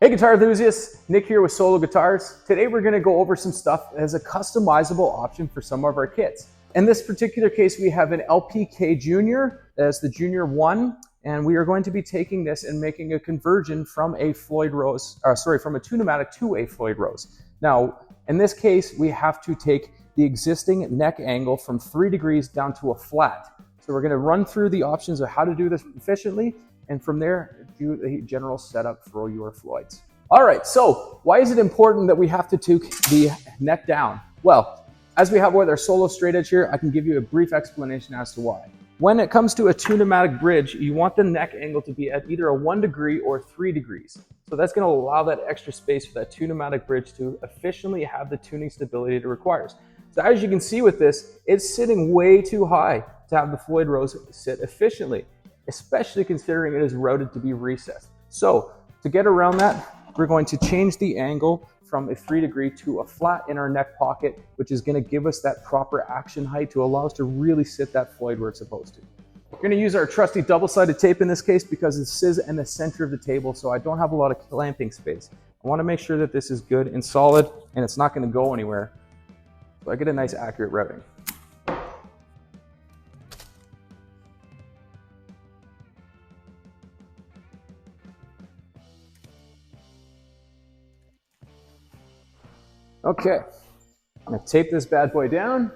Hey guitar enthusiasts, Nick here with Solo Guitars. Today we're going to go over some stuff as a customizable option for some of our kits. In this particular case, we have an LPK Junior, that's the Junior 1, and we are going to be taking this and making a conversion from a Floyd Rose, from a Tune-o-matic to a Floyd Rose. Now, in this case, we have to take the existing neck angle from 3 degrees down to a flat. So we're going to run through the options of how to do this efficiently, and from there, do a general setup for your Floyds. All right, so why is it important that we have to take the neck down? Well, as we have with our solo straight edge here, I can give you a brief explanation as to why. When it comes to a Tune-o-matic bridge, you want the neck angle to be at either a 1 degree or 3 degrees. So that's going to allow that extra space for that Tune-o-matic bridge to efficiently have the tuning stability it requires. So as you can see with this, it's sitting way too high to have the Floyd Rose sit efficiently, especially considering it is routed to be recessed. So to get around that, we're going to change the angle from a 3 degree to a flat in our neck pocket, which is going to give us that proper action height to allow us to really sit that Floyd where it's supposed to. We're going to use our trusty double-sided tape in this case because this is in the center of the table, so I don't have a lot of clamping space. I want to make sure that this is good and solid and it's not going to go anywhere, so I get a nice accurate routing. Okay, I'm going to tape this bad boy down.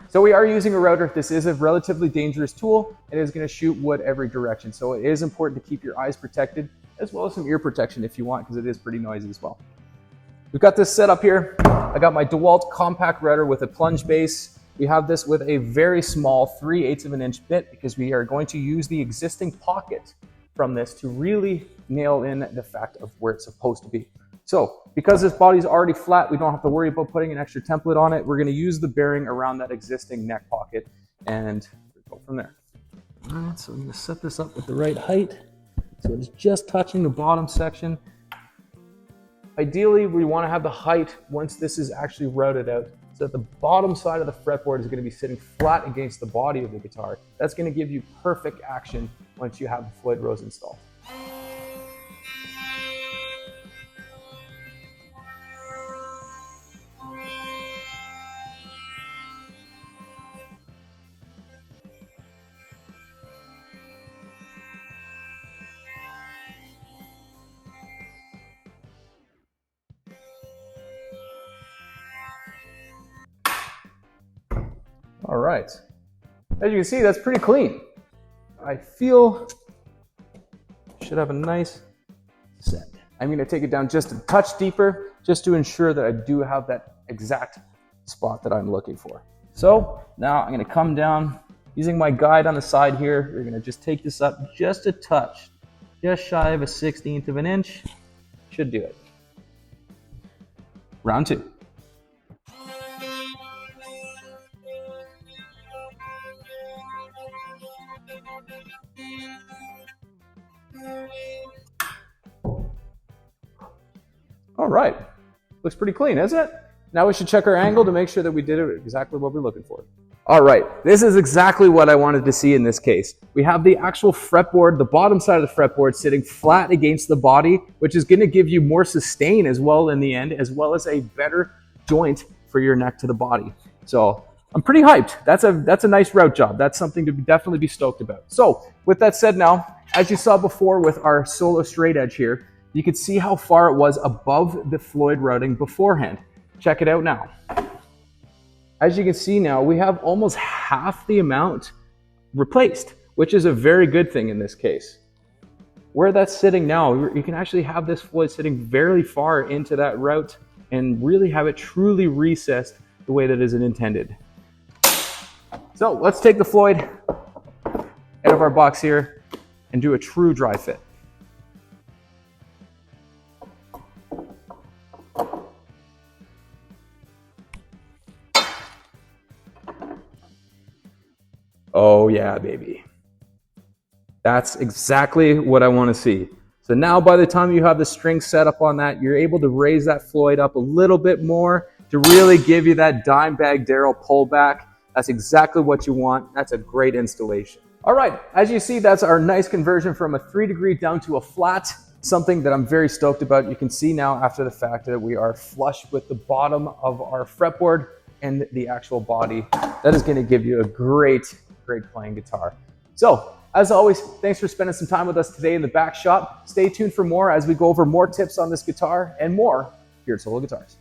So we are using a router. This is a relatively dangerous tool. It is going to shoot wood every direction. So it is important to keep your eyes protected as well as some ear protection if you want, because it is pretty noisy as well. We've got this set up here. I got my DeWalt compact router with a plunge base. We have this with a very small 3/8 of an inch bit because we are going to use the existing pocket from this to really nail in the fact of where it's supposed to be. So because this body is already flat, we don't have to worry about putting an extra template on it. We're going to use the bearing around that existing neck pocket and go from there. All right, so I'm going to set this up with the right height. So it's just touching the bottom section. Ideally, we want to have the height once this is actually routed out so that the bottom side of the fretboard is going to be sitting flat against the body of the guitar. That's going to give you perfect action once you have the Floyd Rose installed. All right, as you can see, that's pretty clean. I feel should have a nice set. I'm going to take it down just a touch deeper, just to ensure that I do have that exact spot that I'm looking for. So now I'm going to come down using my guide on the side here. We're going to just take this up just a touch, just shy of a 1/16 of an inch. Should do it. Round 2. All right, looks pretty clean, isn't it? Now we should check our angle to make sure that we did it exactly what we're looking for. All right, this is exactly what I wanted to see in this case. We have the actual fretboard, the bottom side of the fretboard sitting flat against the body, which is going to give you more sustain as well in the end, as well as a better joint for your neck to the body. So I'm pretty hyped. That's a nice route job. That's something to definitely be stoked about. So with that said now, as you saw before with our solo straight edge here, you can see how far it was above the Floyd routing beforehand. Check it out now. As you can see now, we have almost half the amount replaced, which is a very good thing in this case. Where that's sitting now, you can actually have this Floyd sitting very far into that route and really have it truly recessed the way that is intended. So let's take the Floyd out of our box here and do a true dry fit. Oh yeah, baby. That's exactly what I want to see. So now by the time you have the string set up on that, you're able to raise that Floyd up a little bit more to really give you that Dimebag Darrell pullback. That's exactly what you want. That's a great installation. All right, as you see, that's our nice conversion from a 3-degree down to a flat, something that I'm very stoked about. You can see now after the fact that we are flush with the bottom of our fretboard and the actual body. That is going to give you a great playing guitar. So, as always, thanks for spending some time with us today in the back shop. Stay tuned for more as we go over more tips on this guitar and more here at Solo Guitars.